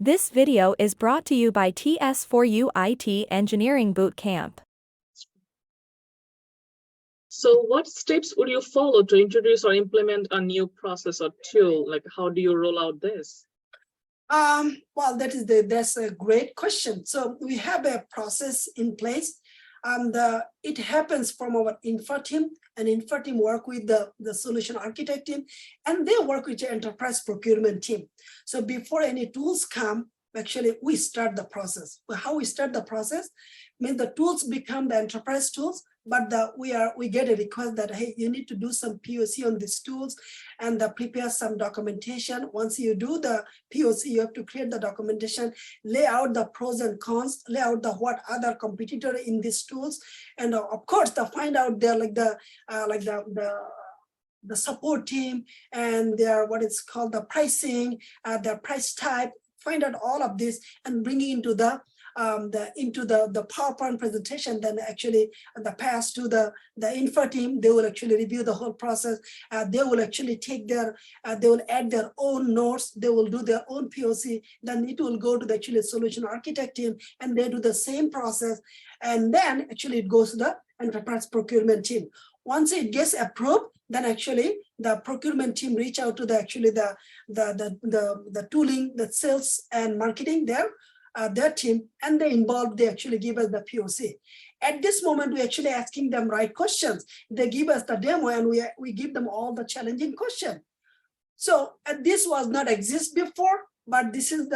This video is brought to you by TS4U IT Engineering Bootcamp. So what steps would you follow to introduce or implement a new process or tool? Like, how do you roll out this? Well, that's a great question. So we have a process in place, and it happens from our infra team, and infra team work with the solution architect team, and they work with the enterprise procurement team. So before any tools come, actually we start the process. How we start the process means the tools become the enterprise tools, but we get a request that, hey, you need to do some POC on these tools and prepare some documentation. Once you do the POC, you have to create the documentation, lay out the pros and cons, lay out the what other competitor in these tools, and of course, to find out there the support team and their what is called the pricing, the price type. Find out all of this and bring it into the PowerPoint presentation. Then actually the pass to the infra team. They will actually review the whole process. They will actually take they will add their own notes. They will do their own POC. Then it will go to the actually solution architect team, and they do the same process. And then actually it goes to the enterprise procurement team. Once it gets approved, then actually the procurement team reach out to the tooling, the sales and marketing their team, and they actually give us the POC. At this moment, we actually asking them right questions. They give us the demo, and we give them all the challenging questions. So this was not exist before, but this is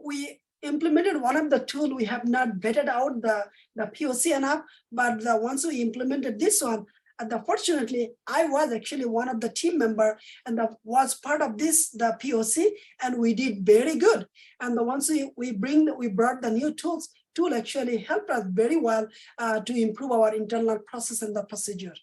we implemented one of the tool. We have not vetted out the POC enough, but once we implemented this one, fortunately, I was actually one of the team member and was part of the POC, and we did very good. And once we brought the new tool actually helped us very well to improve our internal process and the procedure.